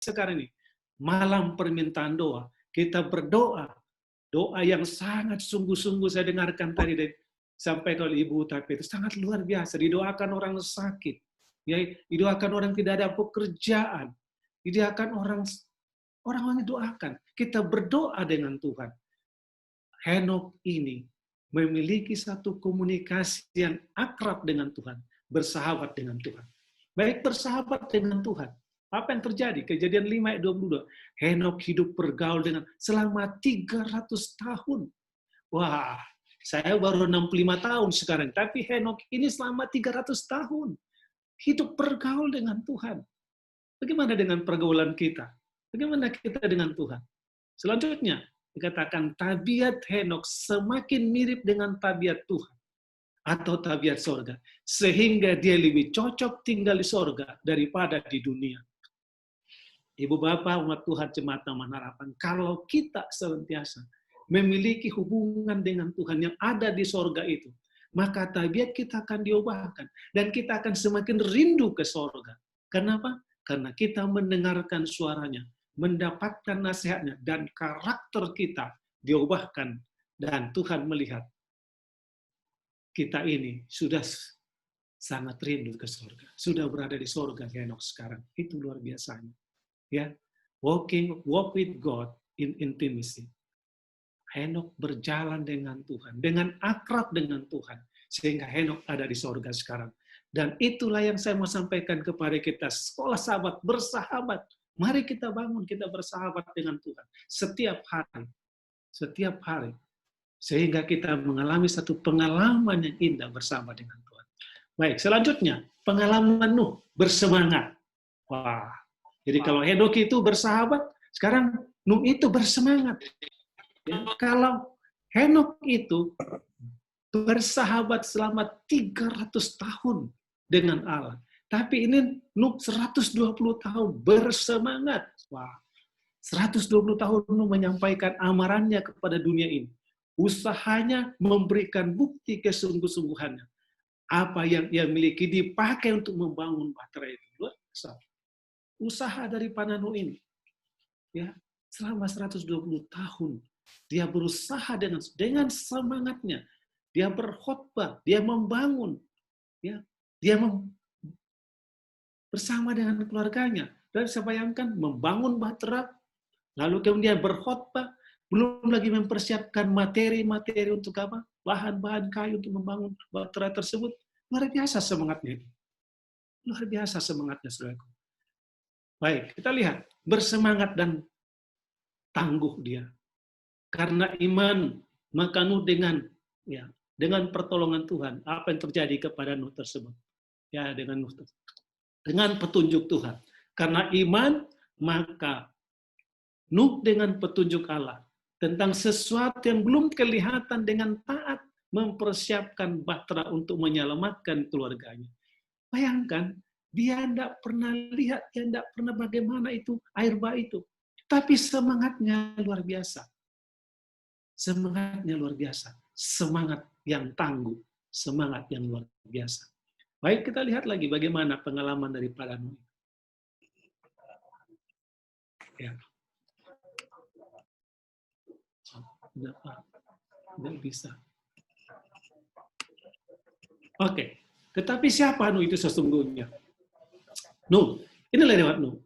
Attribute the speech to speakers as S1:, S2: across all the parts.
S1: sekarang ini, malam permintaan doa, kita berdoa, doa yang sangat sungguh-sungguh saya dengarkan tadi sampai oleh Ibu Tapi itu sangat luar biasa. Didoakan orang sakit, ya, didoakan orang tidak ada pekerjaan, didoakan orang didoakan. Kita berdoa dengan Tuhan. Henokh ini memiliki satu komunikasi yang akrab dengan Tuhan, bersahabat dengan Tuhan. Baik bersahabat dengan Tuhan. Apa yang terjadi? Kejadian 5 ayat 22. Henokh hidup bergaul dengan selama 300 tahun. Wah, saya baru 65 tahun sekarang, tapi Henokh ini selama 300 tahun hidup bergaul dengan Tuhan. Bagaimana dengan pergaulan kita? Bagaimana kita dengan Tuhan? Selanjutnya, dikatakan tabiat Henokh semakin mirip dengan tabiat Tuhan atau tabiat sorga, sehingga dia lebih cocok tinggal di sorga daripada di dunia. Ibu Bapak umat Tuhan Jemaat Taman Harapan, kalau kita senantiasa memiliki hubungan dengan Tuhan yang ada di sorga itu, maka tabiat kita akan diubahkan dan kita akan semakin rindu ke sorga. Kenapa? Karena kita mendengarkan suaranya, mendapatkan nasihatnya, dan karakter kita diubahkan, dan Tuhan melihat kita ini sudah sangat rindu ke surga, sudah berada di surga Henokh sekarang. Itu luar biasanya. Ya, walk with God in intimacy. Henokh berjalan dengan Tuhan, dengan akrab dengan Tuhan, sehingga Henokh ada di surga sekarang. Dan itulah yang saya mau sampaikan kepada kita, sekolah sahabat, bersahabat. Mari kita bangun, kita bersahabat dengan Tuhan. Setiap hari. Sehingga kita mengalami satu pengalaman yang indah bersama dengan Tuhan. Baik, selanjutnya, pengalaman Nuh, bersemangat. Wah, jadi kalau Henokh itu bersahabat, sekarang Nuh itu bersemangat. Ya, kalau Henokh itu bersahabat selama 300 tahun dengan Allah. Tapi ini Nuh 120 tahun bersemangat. Wah, 120 tahun Nuh menyampaikan amarannya kepada dunia ini. Usahanya memberikan bukti kesungguh-sungguhannya. Apa yang ia miliki dipakai untuk membangun bahtera itu. Luar biasa. Usaha daripada Nuh ini. Ya, selama 120 tahun dia berusaha dengan semangatnya. Dia berkhotbah, dia membangun, ya, dia bersama dengan keluarganya. Dan saya bayangkan membangun bahtera, lalu kemudian berkhotbah, belum lagi mempersiapkan materi-materi untuk apa? Bahan-bahan kayu untuk membangun bahtera tersebut. Luar biasa semangatnya. Luar biasa semangatnya, saudaraku. Baik, kita lihat bersemangat dan tangguh dia. Karena iman, maka Nuh dengan pertolongan Tuhan, apa yang terjadi kepada Nuh tersebut? Ya, dengan Nuh tersebut. Dengan petunjuk Tuhan. Karena iman, maka Nuh dengan petunjuk Allah tentang sesuatu yang belum kelihatan dengan taat mempersiapkan bahtera untuk menyelamatkan keluarganya. Bayangkan, dia tidak pernah lihat, dia tidak pernah bagaimana itu air bah itu. Tapi semangatnya luar biasa. Semangatnya luar biasa. Semangat yang tangguh. Semangat yang luar biasa. Baik, kita lihat lagi bagaimana pengalaman daripada Nuh. Ya. Tidak bisa. Oke. Tetapi siapa Nuh itu sesungguhnya? Nuh, inilah lewat Nuh.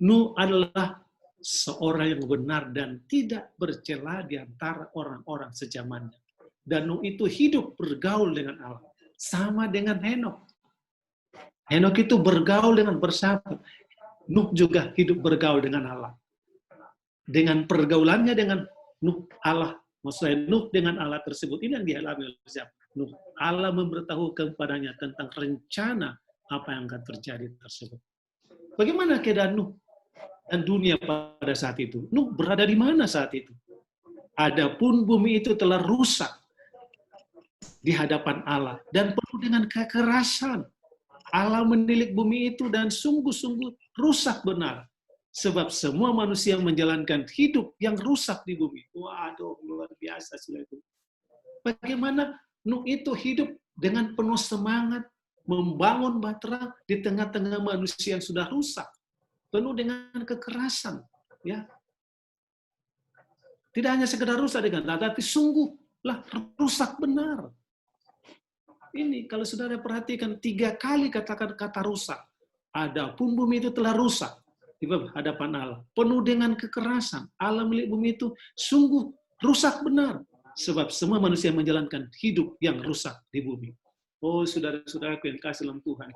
S1: Nuh adalah seorang yang benar dan tidak bercela di antara orang-orang sezamannya. Dan Nuh itu hidup bergaul dengan Allah. Sama dengan Henokh. Henokh itu bergaul dengan bersahabat. Nuh juga hidup bergaul dengan Allah. Dengan pergaulannya dengan Nuh Allah, maksudnya Nuh dengan Allah tersebut, ini yang dialami oleh siapa? Nuh. Allah memberitahu kepadanya tentang rencana apa yang akan terjadi tersebut. Bagaimana keadaan Nuh dan dunia pada saat itu? Nuh berada di mana saat itu? Adapun bumi itu telah rusak di hadapan Allah dan penuh dengan kekerasan. Allah menilik bumi itu dan sungguh-sungguh rusak benar. Sebab semua manusia yang menjalankan hidup yang rusak di bumi. Waduh, luar biasa sudah itu. Bagaimana Nuh itu hidup dengan penuh semangat, membangun bahtera di tengah-tengah manusia yang sudah rusak. penuh dengan kekerasan, ya. Tidak hanya sekedar rusak dengan, tapi sungguhlah rusak benar. Ini kalau saudara perhatikan 3 kali katakan kata rusak. Adapun bumi itu telah rusak di hadapan Allah. Penuh dengan kekerasan. Alam milik bumi itu sungguh rusak benar. Sebab semua manusia menjalankan hidup yang rusak di bumi. Oh saudara-saudaraku yang kasih dalam Tuhan.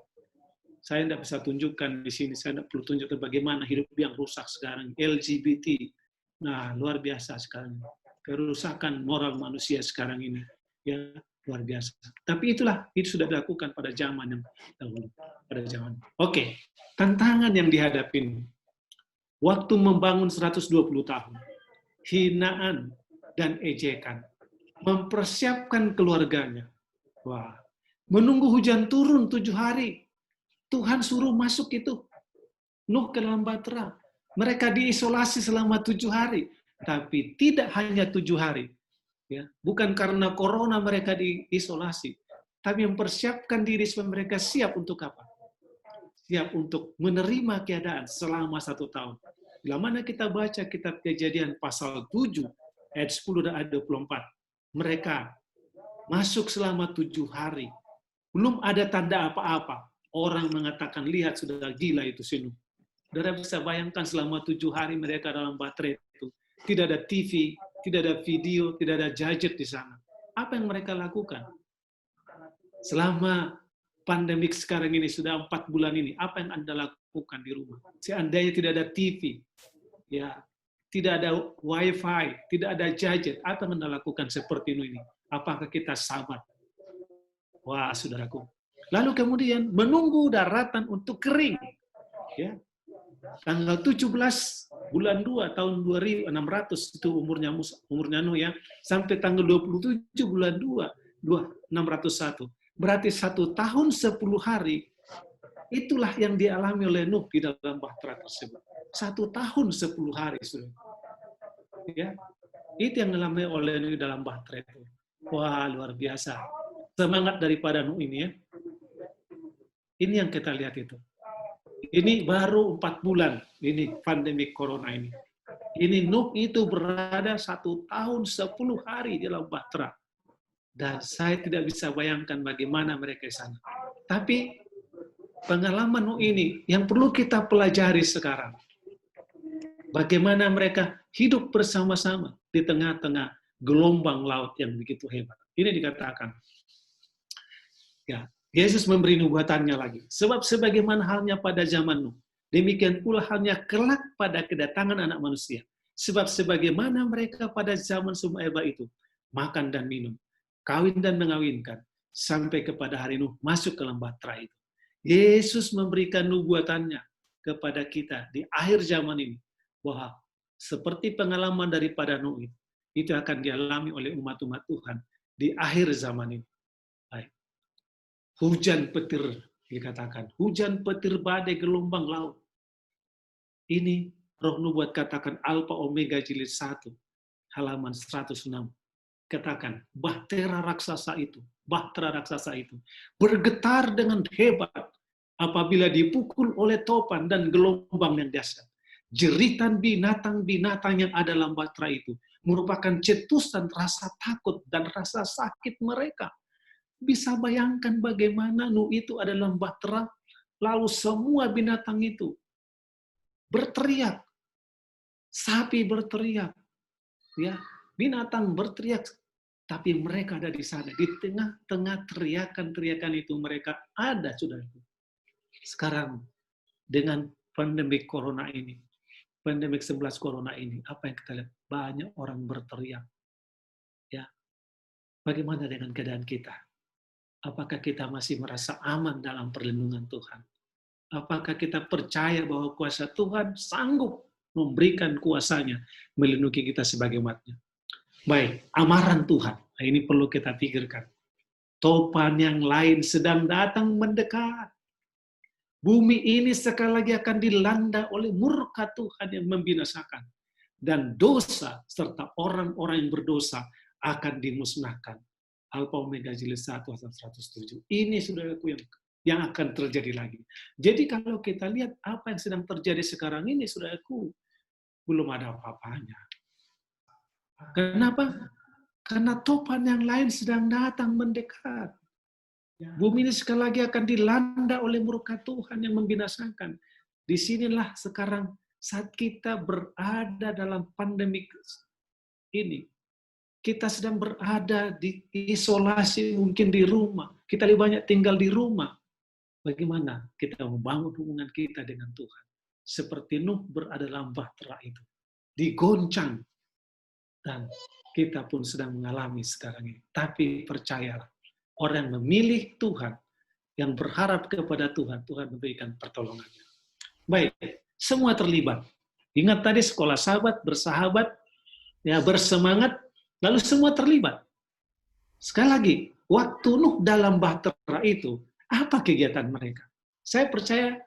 S1: Saya tidak bisa tunjukkan di sini. Saya tidak perlu tunjukkan bagaimana hidup yang rusak sekarang. LGBT. Nah, luar biasa sekarang. Kerusakan moral manusia sekarang ini. Ya, luar biasa. Tapi itulah, itu sudah dilakukan pada zaman yang dahulu. Pada zaman. Oke, tantangan yang dihadapi. Waktu membangun 120 tahun. Hinaan dan ejekan. Mempersiapkan keluarganya. Wah, menunggu hujan turun 7 hari. Tuhan suruh masuk itu. Nuh ke dalam bahtera. Mereka diisolasi selama 7 hari. Tapi tidak hanya 7 hari. Ya, bukan karena corona mereka diisolasi. Tapi mempersiapkan diri supaya mereka siap untuk apa? Siap untuk menerima keadaan selama 1 tahun. Bila mana kita baca kitab Kejadian pasal 7, ayat 10 dan ayat 24. Mereka masuk selama 7 hari. Belum ada tanda apa-apa. Orang mengatakan, lihat sudah gila itu si Nuh. Saudara bisa bayangkan selama 7 hari mereka dalam baterai itu. Tidak ada TV, tidak ada video, tidak ada gadget di sana. Apa yang mereka lakukan? Selama pandemik sekarang ini, sudah 4 bulan ini, apa yang Anda lakukan di rumah? Seandainya tidak ada TV, ya, tidak ada wifi, tidak ada gadget, apa yang Anda lakukan seperti ini? Apakah kita sabar? Wah, saudaraku. Lalu kemudian menunggu daratan untuk kering. Ya. Tanggal 17 bulan 2 tahun 2600 itu umurnya Nuh ya, sampai tanggal 27 bulan 2 601. Berarti 1 tahun 10 hari itulah yang dialami oleh Nuh di dalam bahtera tersebut. 1 tahun 10 hari, Saudara. Ya. Itu yang dialami oleh Nuh di dalam bahtera itu. Wah, luar biasa. Semangat daripada Nuh ini ya. Ini yang kita lihat itu. Ini baru 4 bulan, ini pandemi corona ini. Ini Nuh itu berada 1 tahun 10 hari di dalam bahtera. Dan saya tidak bisa bayangkan bagaimana mereka di sana. Tapi pengalaman Nuh ini yang perlu kita pelajari sekarang. Bagaimana mereka hidup bersama-sama di tengah-tengah gelombang laut yang begitu hebat. Ini dikatakan. Ya, Yesus memberi nubuatannya lagi. Sebab sebagaimana halnya pada zaman Nuh, demikian pula halnya kelak pada kedatangan anak manusia. Sebab sebagaimana mereka pada zaman semua Eva itu, makan dan minum, kawin dan mengawinkan, sampai kepada hari Nuh masuk ke dalam bahtera itu. Yesus memberikan nubuatannya kepada kita di akhir zaman ini, bahwa seperti pengalaman daripada Nuh itu akan dialami oleh umat-umat Tuhan di akhir zaman ini. Baik. Hujan petir dikatakan, hujan petir badai gelombang laut. Ini Roh Nubuat katakan Alfa Omega jilid 1 halaman 106. Katakan bahtera raksasa itu bergetar dengan hebat apabila dipukul oleh topan dan gelombang yang dahsyat. Jeritan binatang-binatang yang ada dalam bahtera itu merupakan cetusan rasa takut dan rasa sakit mereka. Bisa bayangkan bagaimana Nuh itu ada dalam bahtera, lalu semua binatang itu berteriak, sapi berteriak, ya, binatang berteriak, tapi mereka ada di sana, di tengah-tengah teriakan-teriakan itu mereka ada, saudaraku. Sekarang dengan pandemi corona ini, pandemi 11 corona ini, apa yang kita lihat? Banyak orang berteriak, ya. Bagaimana dengan keadaan kita? Apakah kita masih merasa aman dalam perlindungan Tuhan? Apakah kita percaya bahwa kuasa Tuhan sanggup memberikan kuasanya melindungi kita sebagai umatnya? Baik, amaran Tuhan. Nah, ini perlu kita pikirkan. Topan yang lain sedang datang mendekat. Bumi ini sekali lagi akan dilanda oleh murka Tuhan yang membinasakan. Dan dosa serta orang-orang yang berdosa akan dimusnahkan. Alfa Omega jilid 1 ayat 107. Ini saudaraku yang yang akan terjadi lagi. Jadi kalau kita lihat apa yang sedang terjadi sekarang ini, saudaraku, belum ada apa-apanya. Kenapa? Karena topan yang lain sedang datang mendekat. Bumi ini sekali lagi akan dilanda oleh murka Tuhan yang membinasakan. Disinilah sekarang saat kita berada dalam pandemi ini, kita sedang berada di isolasi, mungkin di rumah. Kita lebih banyak tinggal di rumah. Bagaimana kita membangun hubungan kita dengan Tuhan? Seperti Nuh berada dalam bahtera itu. Digoncang. Dan kita pun sedang mengalami sekarang ini. Tapi percayalah, orang yang memilih Tuhan, yang berharap kepada Tuhan, Tuhan memberikan pertolongannya. Baik, semua terlibat. Ingat tadi sekolah sahabat, bersahabat, ya bersemangat, lalu semua terlibat. Sekali lagi, waktu Nuh dalam bahtera itu, apa kegiatan mereka? Saya percaya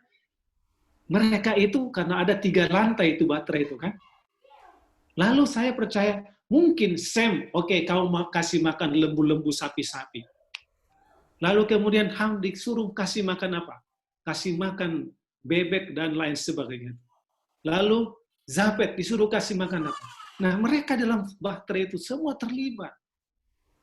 S1: mereka itu karena ada 3 lantai itu bahtera itu kan. Lalu saya percaya mungkin Sem, oke, kau kasih makan lembu-lembu, sapi-sapi. Lalu kemudian Ham disuruh kasih makan apa? Kasih makan bebek dan lain sebagainya. Lalu Zapet disuruh kasih makan apa? Nah, mereka dalam bahtera itu semua terlibat.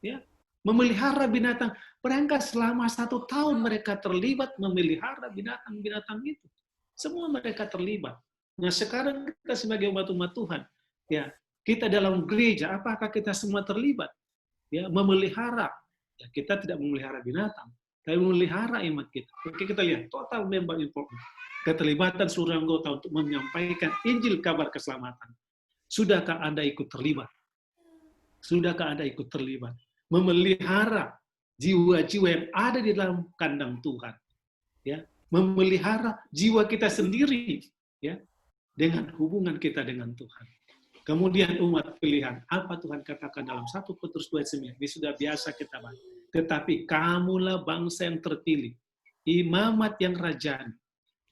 S1: Ya, memelihara binatang. Berangkat selama 1 tahun mereka terlibat memelihara binatang-binatang itu. Semua mereka terlibat. Nah, sekarang kita sebagai umat-umat Tuhan, ya, kita dalam gereja, apakah kita semua terlibat? Ya, memelihara. Ya, kita tidak memelihara binatang, tapi memelihara iman kita. Oke, kita lihat total member involvement. Keterlibatan seluruh anggota untuk menyampaikan Injil kabar keselamatan. Sudahkah Anda ikut terlibat? Sudahkah Anda ikut terlibat? Memelihara jiwa-jiwa yang ada di dalam kandang Tuhan. Ya, memelihara jiwa kita sendiri, ya, dengan hubungan kita dengan Tuhan. Kemudian umat pilihan, apa Tuhan katakan dalam 1 Petrus 2:9? Ini sudah biasa kita bahas. Tetapi kamulah bangsa yang terpilih, imamat yang rajani,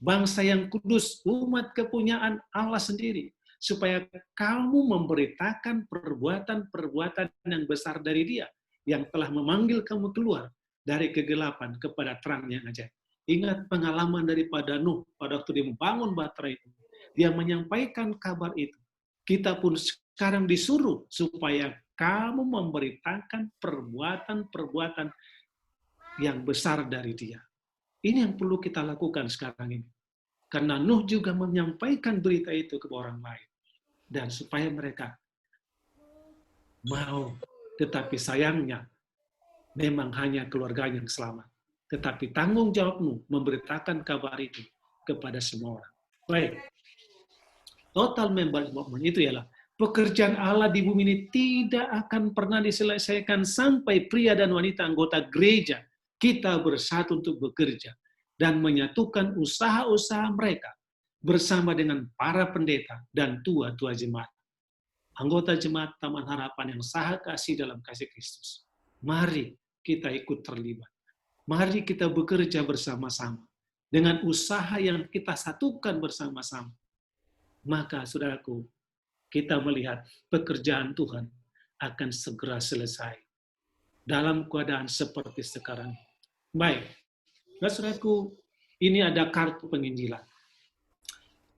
S1: bangsa yang kudus, umat kepunyaan Allah sendiri, supaya kamu memberitakan perbuatan-perbuatan yang besar dari Dia, yang telah memanggil kamu keluar dari kegelapan kepada terang yang ajaib. Ingat pengalaman daripada Nuh pada waktu dia membangun bahtera itu. Dia menyampaikan kabar itu. Kita pun sekarang disuruh supaya kamu memberitakan perbuatan-perbuatan yang besar dari Dia. Ini yang perlu kita lakukan sekarang ini. Karena Nuh juga menyampaikan berita itu ke orang lain. Dan supaya mereka mau, tetapi sayangnya memang hanya keluarganya yang selamat. Tetapi tanggung jawabmu memberitakan kabar itu kepada semua orang. Baik. Total member involvement itu ialah pekerjaan Allah di bumi ini tidak akan pernah diselesaikan sampai pria dan wanita anggota gereja kita bersatu untuk bekerja dan menyatukan usaha-usaha mereka bersama dengan para pendeta dan tua-tua jemaat. Anggota jemaat Taman Harapan yang saha kasih dalam kasih Kristus. Mari kita ikut terlibat. Mari kita bekerja bersama-sama dengan usaha yang kita satukan bersama-sama. Maka, saudaraku, kita melihat pekerjaan Tuhan akan segera selesai dalam keadaan seperti sekarang. Baik, nah, saudaraku, ini ada kartu penginjilan.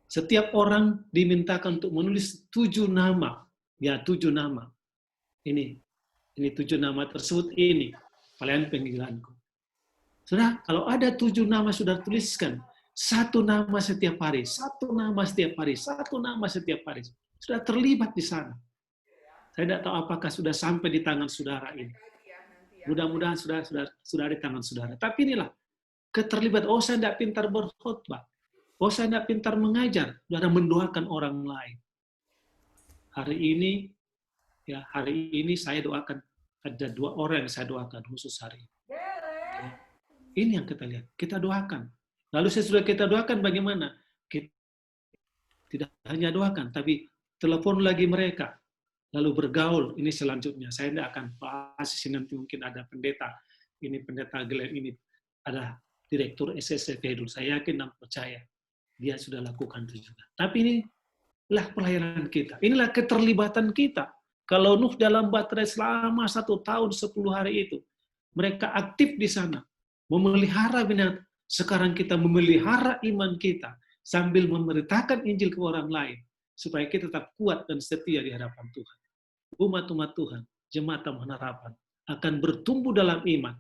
S1: Setiap orang dimintakan untuk menulis 7 nama, ya 7 nama. Ini 7 nama tersebut ini pelayan penginjilanku. Saudara, kalau ada 7 nama sudah tuliskan, 1 nama setiap hari, 1 nama setiap hari, 1 nama setiap hari. Sudah terlibat di sana. Saya tidak tahu apakah sudah sampai di tangan saudara ini. Mudah-mudahan sudah di tangan saudara. Tapi inilah, keterlibatan. Oh, saya tidak pintar berkhotbah. Oh, saya tidak pintar mengajar. Sudah mendoakan orang lain. Hari ini saya doakan, ada 2 orang yang saya doakan khusus hari ini. Ini yang kita lihat. Kita doakan. Lalu sesudah kita doakan bagaimana? Kita tidak hanya doakan, tapi telepon lagi mereka. Lalu bergaul, ini selanjutnya. Saya tidak akan bahas ini, nanti mungkin ada pendeta. Ini pendeta Glenn, ini ada direktur SSC dulu. Saya yakin dan percaya. Dia sudah lakukan itu juga. Tapi inilah pelayanan kita. Inilah keterlibatan kita. Kalau Nuh dalam bahtera selama 1 tahun 10 hari itu, mereka aktif di sana. Memelihara binatang. Sekarang kita memelihara iman kita sambil memberitakan Injil ke orang lain, supaya kita tetap kuat dan setia di hadapan Tuhan. Umat-umat Tuhan, jemaat Taman Harapan, akan bertumbuh dalam iman,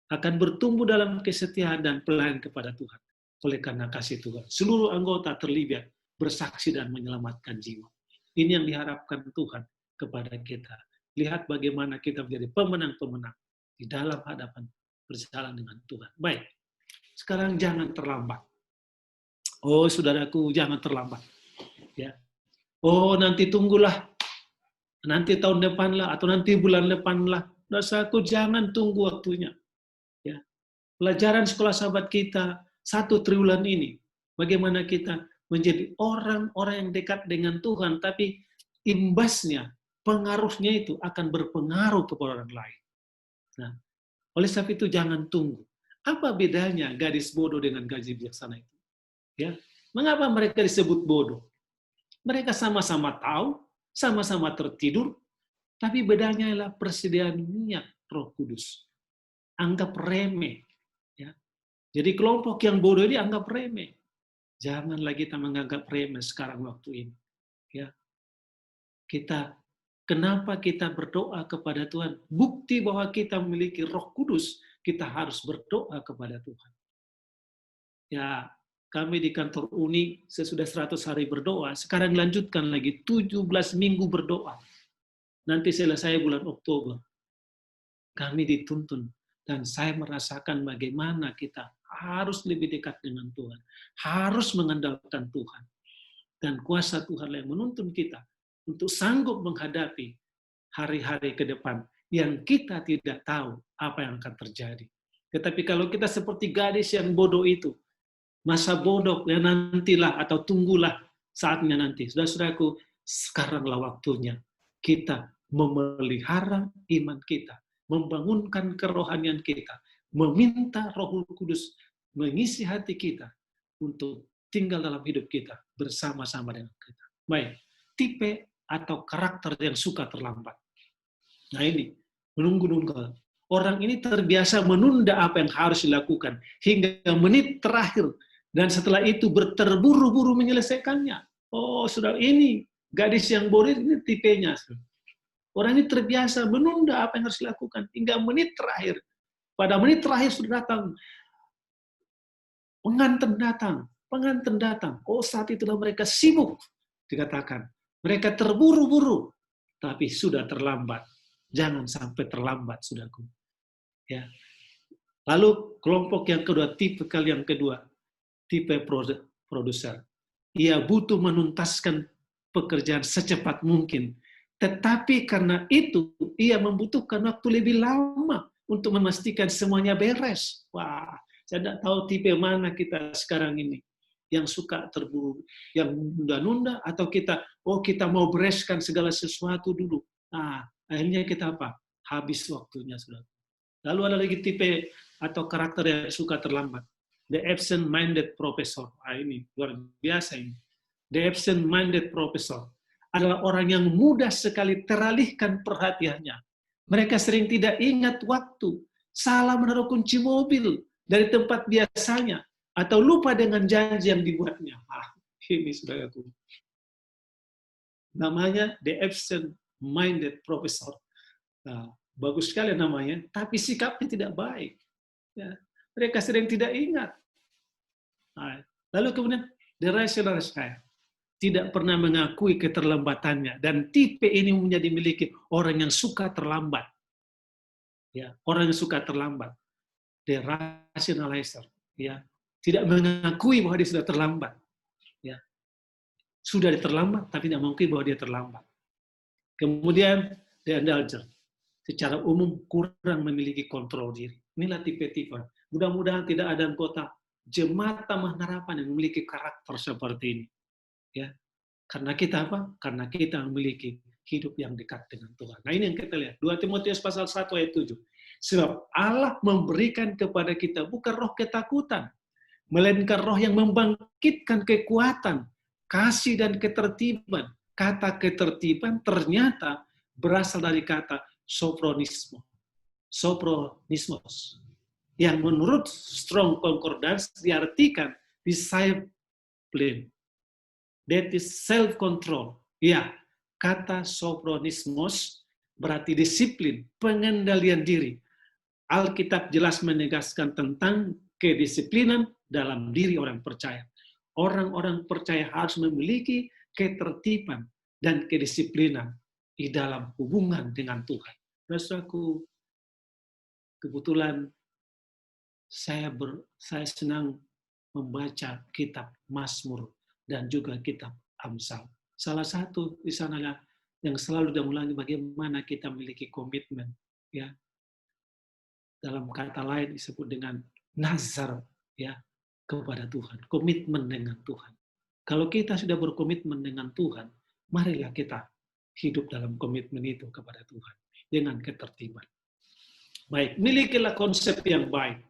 S1: akan bertumbuh dalam kesetiaan dan pelayanan kepada Tuhan. Oleh karena kasih Tuhan, seluruh anggota terlibat bersaksi dan menyelamatkan jiwa. Ini yang diharapkan Tuhan kepada kita. Lihat bagaimana kita menjadi pemenang-pemenang di dalam hadapan berjalan dengan Tuhan. Baik, sekarang jangan terlambat. Oh, saudaraku, jangan terlambat. Ya. Oh, nanti tunggulah. Nanti tahun depan lah, atau nanti bulan depan lah. Saudaraku, jangan tunggu waktunya. Ya. Pelajaran sekolah sahabat kita 1 triwulan ini, bagaimana kita menjadi orang-orang yang dekat dengan Tuhan, tapi imbasnya, pengaruhnya itu akan berpengaruh kepada orang lain. Nah, oleh sebab itu jangan tunggu. Apa bedanya gadis bodoh dengan gadis bijaksana itu? Ya, mengapa mereka disebut bodoh? Mereka sama-sama tahu, sama-sama tertidur, tapi bedanya adalah persediaan minyak Roh Kudus. Anggap remeh. Ya. Jadi kelompok yang bodoh ini anggap remeh. Janganlah kita menganggap remeh sekarang waktu ini. Ya. Kenapa kita berdoa kepada Tuhan? Bukti bahwa kita memiliki Roh Kudus, kita harus berdoa kepada Tuhan. Ya, kami di kantor Uni sesudah 100 hari berdoa, sekarang lanjutkan lagi 17 minggu berdoa. Nanti selesai bulan Oktober. Kami dituntun dan saya merasakan bagaimana kita harus lebih dekat dengan Tuhan, harus mengandalkan Tuhan. Dan kuasa Tuhan yang menuntun kita untuk sanggup menghadapi hari-hari ke depan yang kita tidak tahu apa yang akan terjadi. Tetapi kalau kita seperti gadis yang bodoh itu, masa bodoh ya nantilah atau tunggulah saatnya nanti. Saudara-saudaraku, sekaranglah waktunya kita memelihara iman kita, membangunkan kerohanian kita, meminta Roh Kudus mengisi hati kita untuk tinggal dalam hidup kita bersama-sama dengan kita. Baik, tipe atau karakter yang suka terlambat. Nah ini, menunggu-nunggu. Orang ini terbiasa menunda apa yang harus dilakukan hingga menit terakhir. Dan setelah itu terburu-buru menyelesaikannya. Oh, saudara, ini gadis yang bodoh ini tipenya. Orang ini terbiasa menunda apa yang harus dilakukan hingga menit terakhir. Pada menit terakhir sudah datang. Pengantin datang. Oh, saat itulah mereka sibuk, dikatakan. Mereka terburu-buru, tapi sudah terlambat. Jangan sampai terlambat, saudaraku. Ya. Lalu kelompok yang kedua, tipe yang kedua, tipe produser. Ia butuh menuntaskan pekerjaan secepat mungkin. Tetapi karena itu, ia membutuhkan waktu lebih lama untuk memastikan semuanya beres. Wah, saya tidak tahu tipe mana kita sekarang ini. Yang suka terburu, yang nunda-nunda, atau kita mau bereskan segala sesuatu dulu. Nah, akhirnya kita apa? Habis waktunya, sudah. Lalu ada lagi tipe atau karakter yang suka terlambat. The absent-minded professor. Ini luar biasa ini. The absent-minded professor adalah orang yang mudah sekali teralihkan perhatiannya. Mereka sering tidak ingat waktu, salah menaruh kunci mobil dari tempat biasanya, atau lupa dengan janji yang dibuatnya. Ini saudaraku. Namanya the absent-minded professor. Nah, bagus sekali namanya, tapi sikapnya tidak baik. Ya, mereka sering tidak ingat. Nah, lalu kemudian the rationalist guy tidak pernah mengakui keterlambatannya, dan tipe ini menjadi miliki orang yang suka terlambat. Ya, orang yang suka terlambat. The rationalizer. Ya, tidak mengakui bahwa dia sudah terlambat. Ya, sudah terlambat, tapi tidak mengakui bahwa dia terlambat. Kemudian the indulger. Secara umum kurang memiliki kontrol diri. Inilah tipe-tipe. Mudah-mudahan tidak ada anggota jemaat Taman Harapan yang memiliki karakter seperti ini. Ya, karena kita apa? Karena kita memiliki hidup yang dekat dengan Tuhan. Nah ini yang kita lihat. 2 Timotius pasal 1 ayat 7. Sebab Allah memberikan kepada kita bukan roh ketakutan, melainkan roh yang membangkitkan kekuatan, kasih dan ketertiban. Kata ketertiban ternyata berasal dari kata sopronismos. yang menurut Strong Concordance diartikan discipline. That is self-control. Ya, kata sophronismos berarti disiplin, pengendalian diri. Alkitab jelas menegaskan tentang kedisiplinan dalam diri orang percaya. Orang-orang percaya harus memiliki ketertiban dan kedisiplinan di dalam hubungan dengan Tuhan. Saudaraku, kebetulan saya senang membaca kitab Mazmur dan juga kitab Amsal. Salah satu di sana yang selalu diulangi bagaimana kita memiliki komitmen, ya. Dalam kata lain disebut dengan nazar, ya, kepada Tuhan, komitmen dengan Tuhan. Kalau kita sudah berkomitmen dengan Tuhan, marilah kita hidup dalam komitmen itu kepada Tuhan dengan ketertiban. Baik, milikilah konsep yang baik.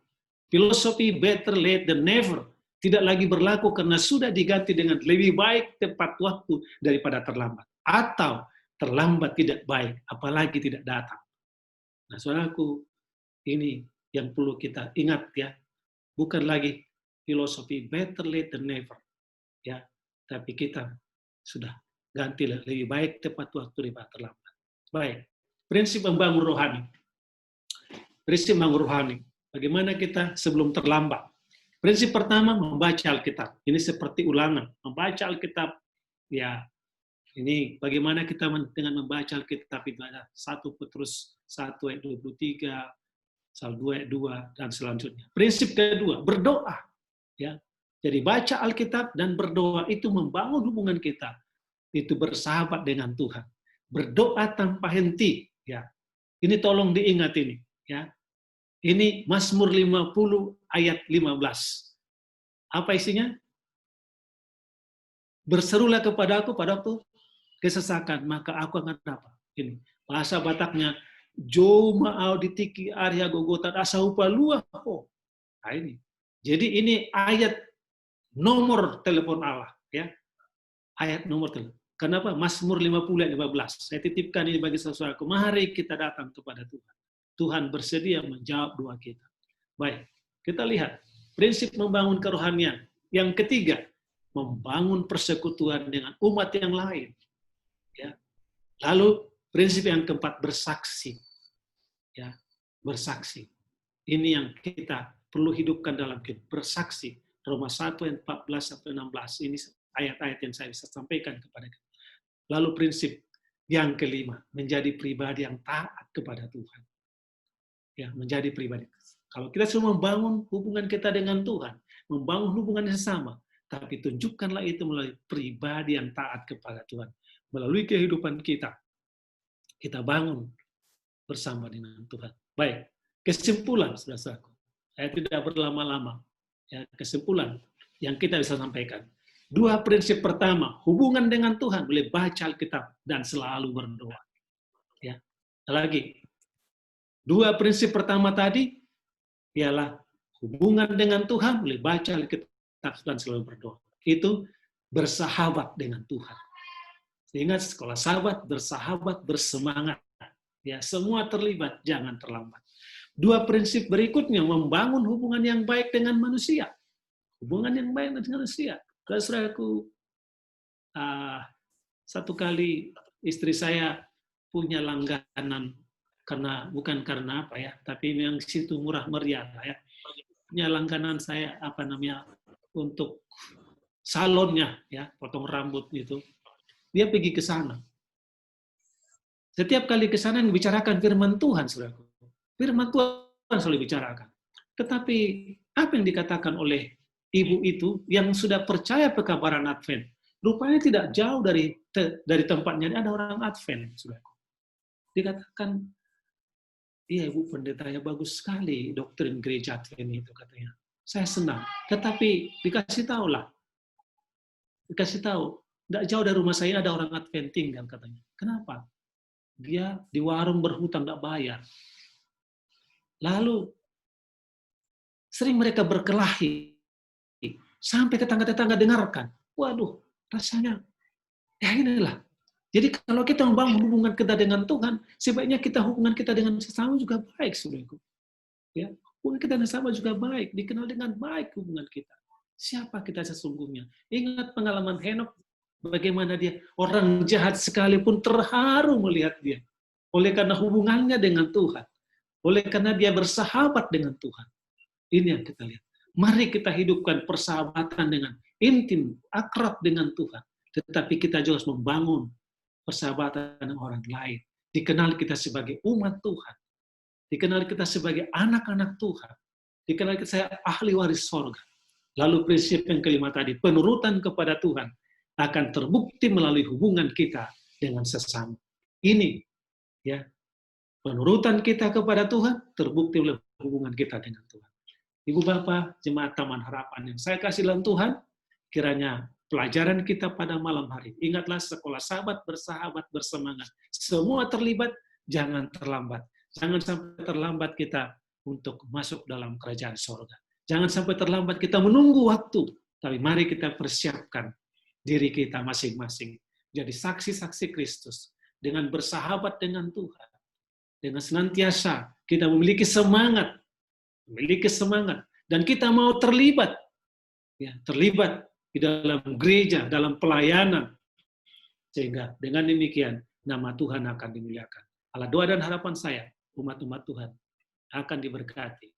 S1: Filosofi better late than never tidak lagi berlaku karena sudah diganti dengan lebih baik tepat waktu daripada terlambat. Atau terlambat tidak baik, apalagi tidak datang. Nah, saudaraku, ini yang perlu kita ingat, ya. Bukan lagi filosofi better late than never, ya. Tapi kita sudah ganti lebih baik tepat waktu daripada terlambat. Baik, prinsip membangun rohani. Prinsip membangun rohani. Bagaimana kita sebelum terlambat? Prinsip pertama, membaca Alkitab. Ini seperti ulangan. Membaca Alkitab, ya, ini bagaimana kita dengan membaca Alkitab itu ada 1 Petrus 1 ayat 23, Sal 2 ayat 2, dan selanjutnya. Prinsip kedua, berdoa. Ya. Jadi baca Alkitab dan berdoa itu membangun hubungan kita. Itu bersahabat dengan Tuhan. Berdoa tanpa henti. Ya. Ini tolong diingat ini. Ya. Ini Mazmur 50 ayat 15. Apa isinya? Berserulah kepadaku pada waktu kesesakan, maka aku akan dapat. Ini bahasa Bataknya, Jo ma'au ditiki Arya Gogotat asa upa luah. Oh, nah ini. Jadi ini ayat nomor telepon Allah, ya. Ayat nomor telepon. Kenapa? Mazmur 50 ayat 15. Saya titipkan ini bagi saudaraku. Mari kita datang kepada Tuhan. Tuhan bersedia menjawab doa kita. Baik, kita lihat prinsip membangun kerohanian. Yang ketiga, membangun persekutuan dengan umat yang lain. Ya. Lalu prinsip yang keempat, bersaksi. Ya, bersaksi. Ini yang kita perlu hidupkan dalam hidup. Bersaksi. Roma 1 ayat 14 sampai 16. Ini ayat-ayat yang saya bisa sampaikan kepada kita. Lalu prinsip yang kelima, menjadi pribadi yang taat kepada Tuhan. Ya, menjadi pribadi. Kalau kita semua membangun hubungan kita dengan Tuhan, membangun hubungan yang sesama, tapi tunjukkanlah itu melalui pribadi yang taat kepada Tuhan. Melalui kehidupan kita, kita bangun bersama dengan Tuhan. Baik, kesimpulan, saudara-saudaraku. Saya tidak berlama-lama. Ya, kesimpulan yang kita bisa sampaikan. Dua prinsip pertama, hubungan dengan Tuhan, boleh baca Alkitab dan selalu berdoa. Ya, lagi. Dua prinsip pertama tadi ialah hubungan dengan Tuhan, boleh baca Alkitab dan selalu berdoa. Itu bersahabat dengan Tuhan. Ingat, sekolah sahabat, bersahabat, bersemangat. Ya, semua terlibat, jangan terlambat. Dua prinsip berikutnya, membangun hubungan yang baik dengan manusia. Hubungan yang baik dengan manusia. Saudaraku, satu kali istri saya punya langganan, bukan karena apa ya, tapi yang situ murah meriah ya. Punya langganan saya untuk salonnya ya, potong rambut itu. Dia pergi ke sana. Setiap kali ke sana dibicarakan firman Tuhan, saudaraku. Firman Tuhan selalu dibicarakan. Tetapi apa yang dikatakan oleh ibu itu yang sudah percaya pekabaran Advent, rupanya tidak jauh dari tempatnya ada orang Advent, saudaraku. Dikatakan, iya Ibu pendetanya bagus sekali doktrin gereja Advent itu, katanya. Saya senang. Tetapi dikasih tahu, tidak jauh dari rumah saya ada orang Advent tinggal, katanya. Kenapa? Dia di warung berhutang tidak bayar. Lalu sering mereka berkelahi sampai tetangga-tetangga dengarkan. Waduh, rasanya ya inilah. Jadi kalau kita membangun hubungan kita dengan Tuhan, sebaiknya hubungan kita dengan sesama juga baik, saudaraku. Ya. Hubungan kita dengan sahabat juga baik, dikenal dengan baik hubungan kita. Siapa kita sesungguhnya? Ingat pengalaman Henokh, bagaimana dia orang jahat sekalipun terharu melihat dia. Oleh karena hubungannya dengan Tuhan. Oleh karena dia bersahabat dengan Tuhan. Ini yang kita lihat. Mari kita hidupkan persahabatan dengan intim, akrab dengan Tuhan. Tetapi kita juga harus membangun persahabatan dengan orang lain. Dikenal kita sebagai umat Tuhan. Dikenal kita sebagai anak-anak Tuhan. Dikenal kita sebagai ahli waris sorga. Lalu prinsip yang kelima tadi, penurutan kepada Tuhan akan terbukti melalui hubungan kita dengan sesama. Ini, ya, penurutan kita kepada Tuhan terbukti melalui hubungan kita dengan Tuhan. Ibu Bapak, jemaat Taman Harapan yang saya kasih dalam Tuhan, kiranya pelajaran kita pada malam hari, ingatlah sekolah sahabat, bersahabat, bersemangat. Semua terlibat, jangan terlambat. Jangan sampai terlambat kita untuk masuk dalam kerajaan sorga. Jangan sampai terlambat kita menunggu waktu, tapi mari kita persiapkan diri kita masing-masing. Jadi saksi-saksi Kristus dengan bersahabat dengan Tuhan. Dengan senantiasa kita memiliki semangat, dan kita mau terlibat, ya, terlibat di dalam gereja, dalam pelayanan, sehingga dengan demikian nama Tuhan akan dimuliakan. Allah, doa dan harapan saya, umat-umat Tuhan akan diberkati